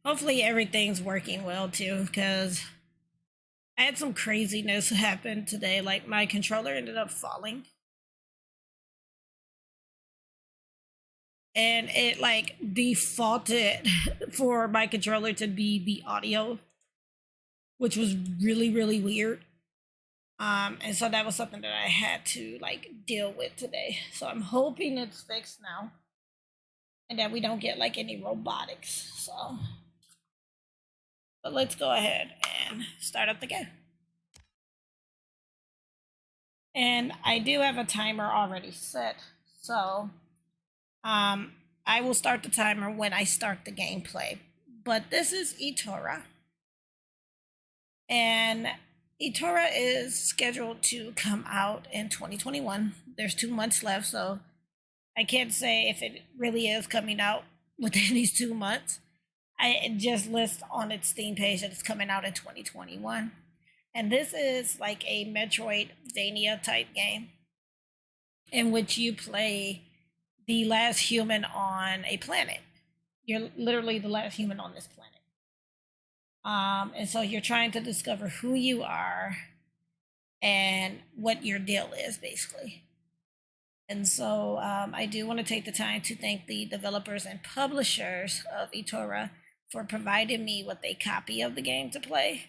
Hopefully everything's working well too, because I had some craziness happen today. Like my controller ended up falling. And it like defaulted for my controller to be the audio, which was really, really weird. And so that was something that I had to like deal with today. So I'm hoping it's fixed now and that we don't get like any robotics. So, but let's go ahead and start up the game. And I do have a timer already set. So I will start the timer when I start the gameplay. But this is ITORAH. And ITORAH is scheduled to come out in 2021. There's 2 months left, so I can't say if it really is coming out within these 2 months. It just lists on its Steam page that it's coming out in 2021. And this is like a Metroidvania type game in which you play the last human on a planet. You're literally the last human on this planet. And so you're trying to discover who you are and what your deal is, basically. And so I do want to take the time to thank the developers and publishers of ITORAH for providing me with a copy of the game to play.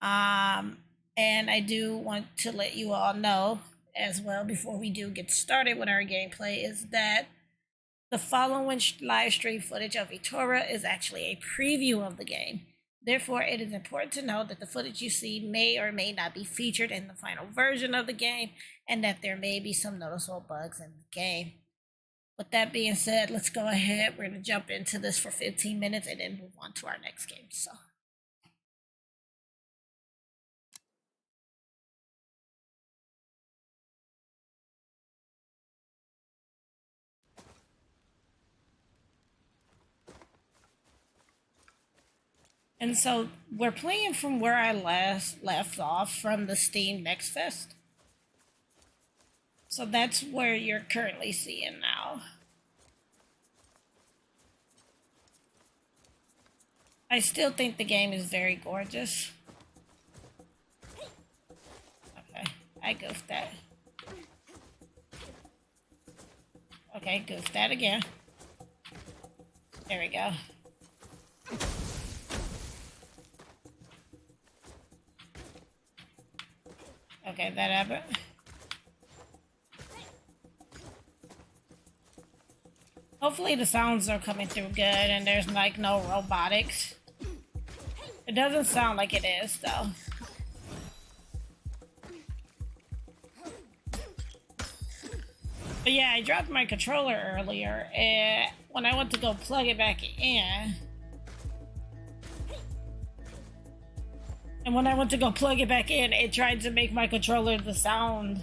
And I do want to let you all know as well, before we do get started with our gameplay, is that the following live stream footage of ITORAH is actually a preview of the game. Therefore, it is important to know that the footage you see may or may not be featured in the final version of the game, and that there may be some noticeable bugs in the game. With that being said, let's go ahead. We're going to jump into this for 15 minutes and then move on to our next game. So. And so we're playing from where I last left off from the Steam Next Fest. So that's where you're currently seeing now. I still think the game is very gorgeous. Okay, I goofed that. Okay, goofed that again. There we go. Okay, that happened. Hopefully the sounds are coming through good and there's like no robotics. It doesn't sound like it is though. But yeah, I dropped my controller earlier and when I went to go plug it back in, it tried to make my controller the sound,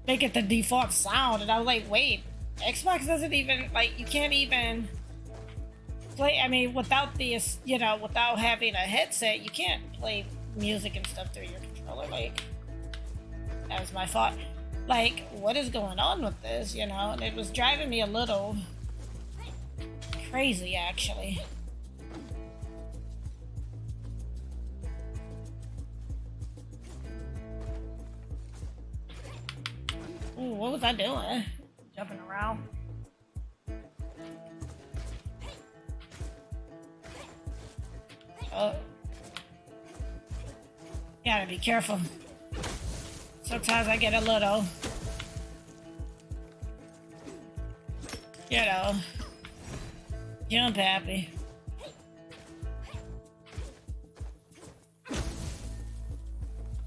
make it the default sound. And I was like, wait, Xbox doesn't even, like, you can't even play, I mean, without the, you know, without having a headset, you can't play music and stuff through your controller. Like, that was my fault. Like, what is going on with this, you know? And it was driving me a little crazy, actually. Ooh, what was I doing? Jumping around. Oh. Gotta be careful. Sometimes I get a little, you know, jump happy.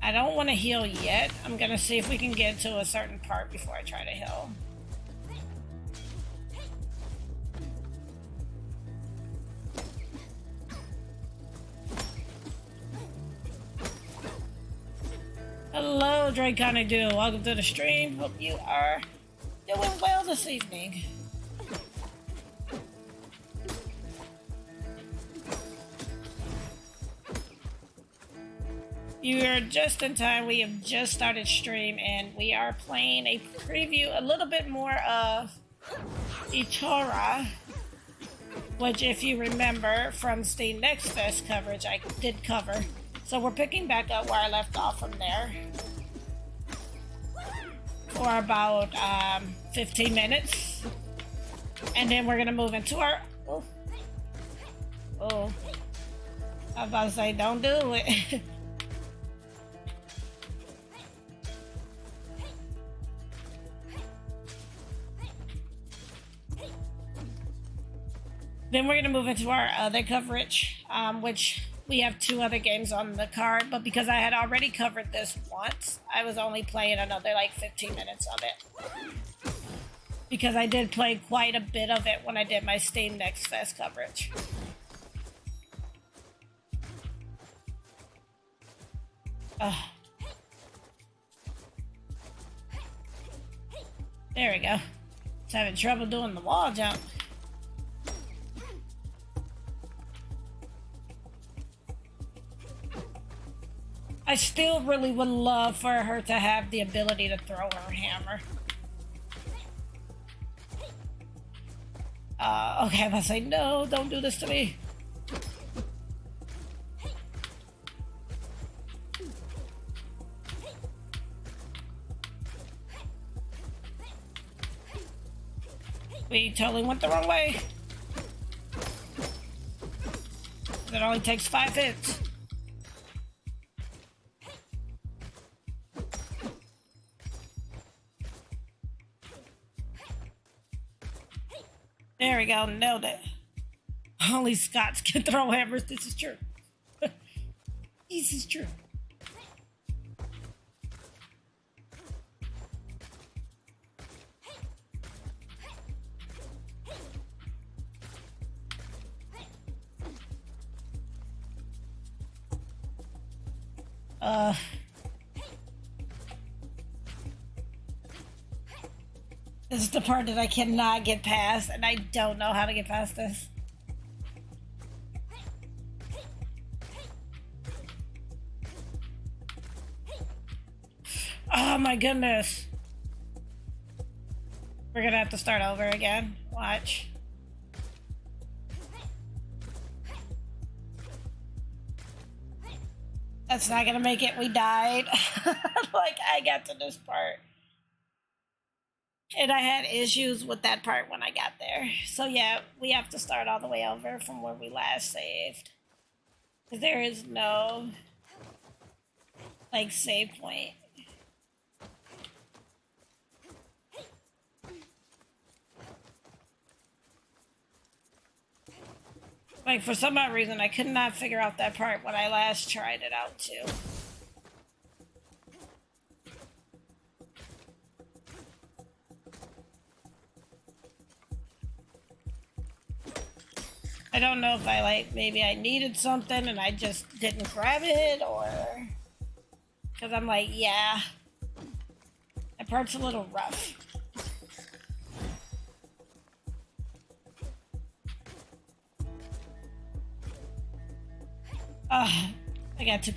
I don't want to heal yet. I'm gonna see if we can get to a certain part before I try to heal. Hello, Draconic Welcome to the stream. Hope you are doing well this evening. You are just in time. We have just started stream and we are playing a preview, a little bit more of ITORAH, which if you remember from Steam Next Fest coverage, I did cover. So we're picking back up where I left off from there for about 15 minutes. And then we're gonna move into our, oh, I was about to say, don't do it. Then we're gonna move into our other coverage, which we have 2 other games on the card, but because I had already covered this once, I was only playing another like 15 minutes of it. Because I did play quite a bit of it when I did my Steam Next Fest coverage. There we go. Just having trouble doing the wall jump. I still really would love for her to have the ability to throw her hammer. Okay, I'm gonna say, no, don't do this to me. We totally went the wrong way. It only takes 5 hits. There we go, nailed it. Only Scots can throw hammers, this is true. This is true. This is the part that I cannot get past, and I don't know how to get past this. Oh my goodness. We're gonna have to start over again. Watch. That's not gonna make it. We died. Like, I got to this part. And I had issues with that part when I got there. So yeah, we have to start all the way over from where we last saved. Because there is no, like, save point. Like, for some odd reason, I could not figure out that part when I last tried it out, too. I don't know if I, like, maybe I needed something and I just didn't grab it, or... Because I'm like, yeah. That part's a little rough. I got too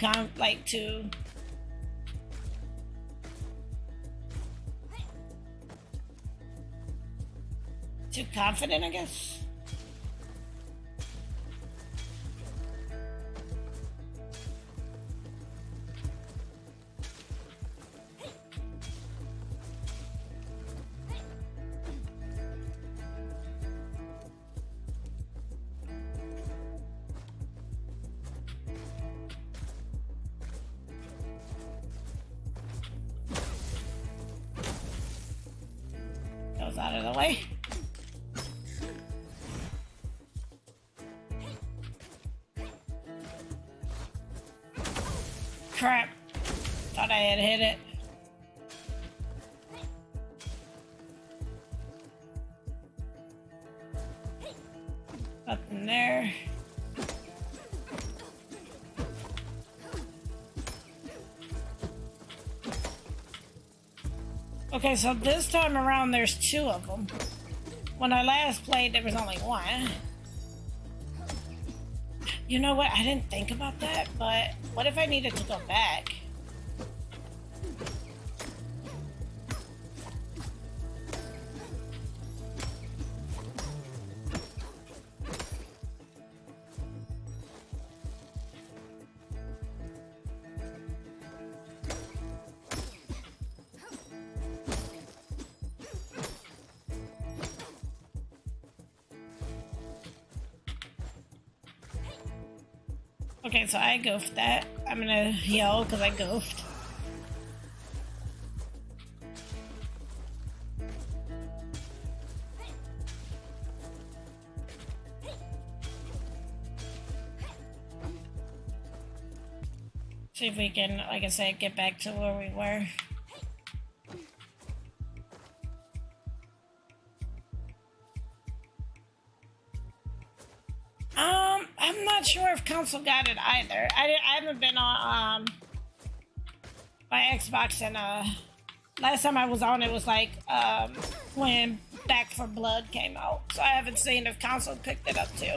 too confident, I guess. Goes out of the way. Crap. Thought I had hit it. Nothing there. Okay, so this time around there's 2 of them. When I last played, there was only 1. You know what? I didn't think about that, but what if I needed to go back? Okay, so I goofed that. I'm gonna yell because I goofed. See if we can, like I said, get back to where we were. I'm not sure if console got it either. I haven't been on my Xbox, and last time I was on it was like when Back for Blood came out, so I haven't seen if console picked it up too.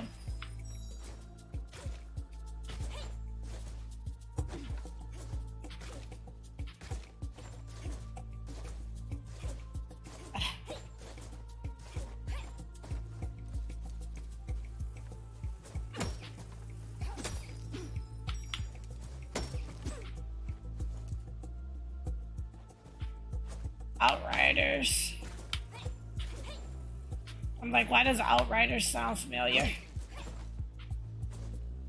Outriders. I'm like, why does Outriders sound familiar?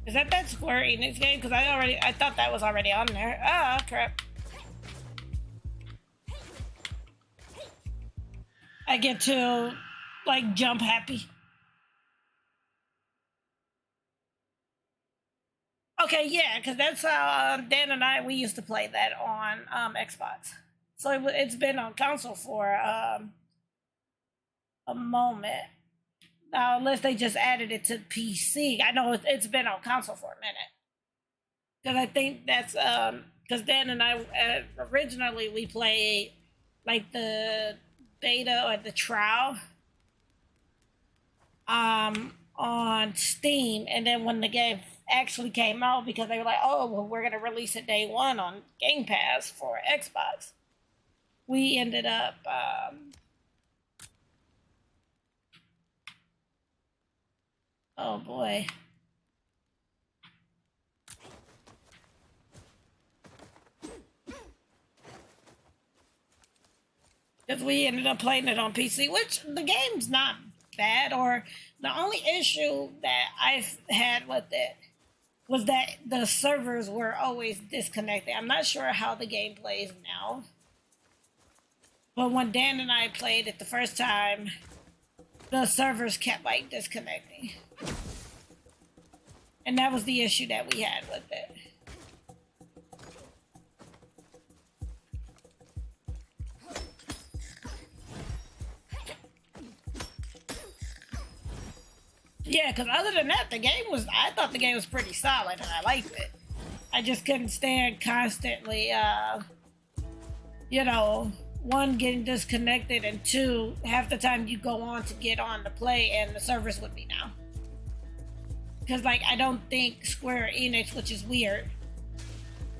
Is that Square Enix game? Because I thought that was already on there. Ah, crap. I get to like jump happy. Okay, yeah, because that's how Dan and we used to play that on Xbox. So it's been on console for a moment. Now, unless they just added it to PC. I know it's been on console for a minute. Because I think that's because Dan and I originally we played like the beta or the trial on Steam, and then when the game actually came out, because they were like, oh well, we're gonna release it day one on Game Pass for Xbox, we ended up oh boy. Because we ended up playing it on PC, which the game's not bad, or the only issue that I've had with it was that the servers were always disconnected. I'm not sure how the game plays now. But when Dan and I played it the first time, the servers kept like disconnecting. And that was the issue that we had with it. Yeah, because other than that, I thought the game was pretty solid and I liked it. I just couldn't stand constantly, you know, one, getting disconnected, and two, half the time you go on to get on to play and the servers would be down. Because, like, I don't think Square Enix, which is weird,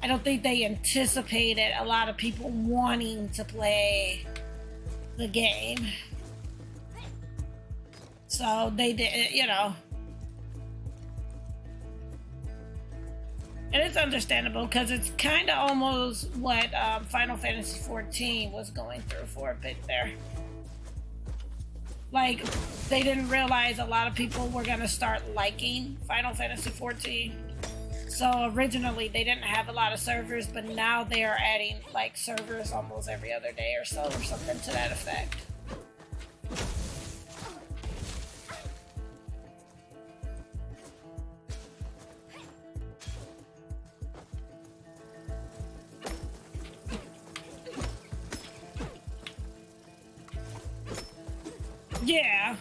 I don't think they anticipated a lot of people wanting to play the game. So they did, you know. And it's understandable because it's kind of almost what Final Fantasy XIV was going through for a bit there. Like, they didn't realize a lot of people were going to start liking Final Fantasy XIV. So originally they didn't have a lot of servers, but now they are adding like servers almost every other day or so, or something to that effect. Yeah.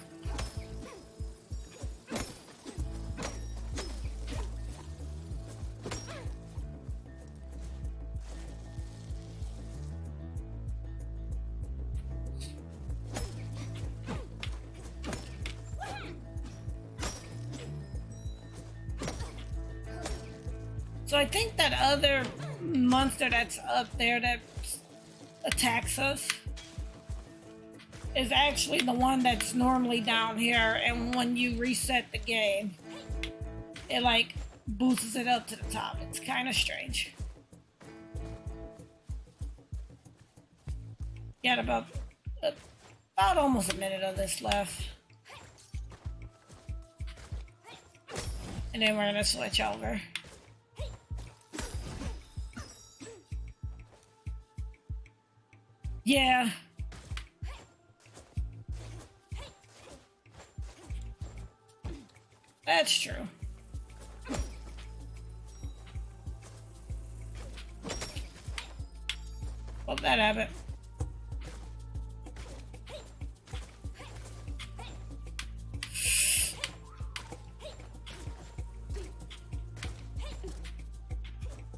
So I think that other monster that's up there that attacks us is actually the one that's normally down here, and when you reset the game, it like boosts it up to the top. It's kind of strange. Got about almost a minute of this left, and then we're gonna switch over. Yeah. That's true. Hope that happened.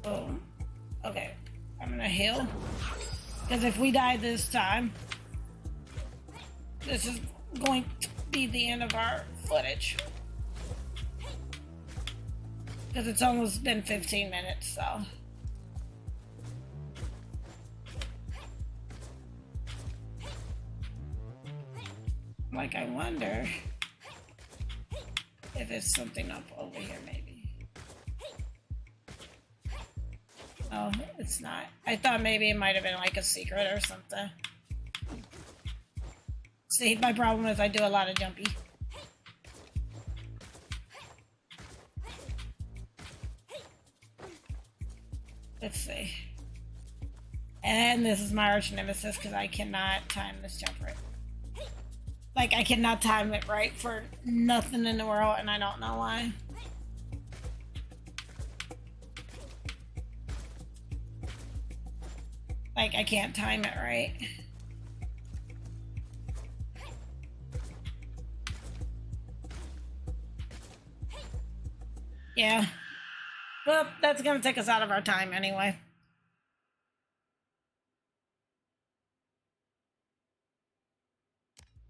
Oh, okay. I'm gonna heal. Because if we die this time, this is going to be the end of our footage. Because it's almost been 15 minutes, so. Like, I wonder if it's something up over here, maybe. Oh, it's not. I thought maybe it might have been like a secret or something. See, my problem is I do a lot of jumpy. Let's see. And this is my arch nemesis because I cannot time this jump right. Like, I cannot time it right for nothing in the world, and I don't know why. Like, I can't time it right. Yeah. Well, that's gonna take us out of our time anyway.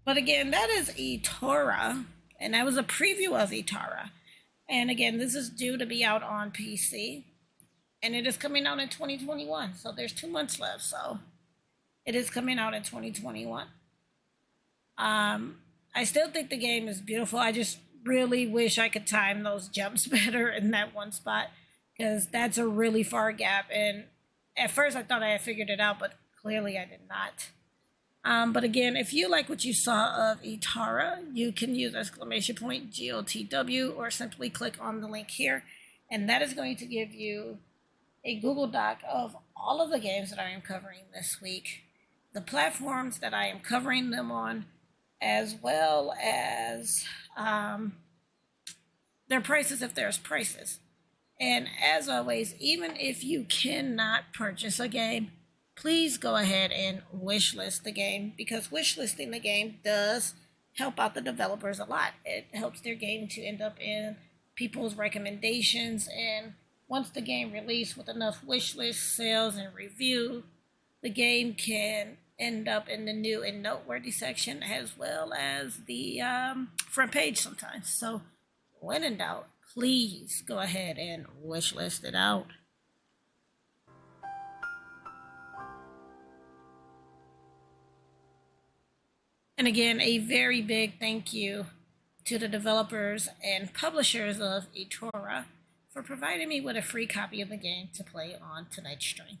But again, that is ITORAH, and that was a preview of ITORAH. And again, this is due to be out on PC, and it is coming out in 2021. So there's 2 months left. So it is coming out in 2021. I still think the game is beautiful. I just really wish I could time those jumps better in that one spot, because that's a really far gap. And at first I thought I had figured it out, but clearly I did not. But again, if you like what you saw of ITORAH, you can use exclamation point GOTW or simply click on the link here. And that is going to give you a Google Doc of all of the games that I am covering this week, the platforms that I am covering them on, as well as their prices if there's prices. And as always, even if you cannot purchase a game, please go ahead and wishlist the game, because wishlisting the game does help out the developers a lot. It helps their game to end up in people's recommendations, and once the game released with enough wishlist sales and review, the game can end up in the new and noteworthy section as well as the front page sometimes. So when in doubt, please go ahead and wishlist it out. And again, a very big thank you to the developers and publishers of ITORAH for providing me with a free copy of the game to play on tonight's stream.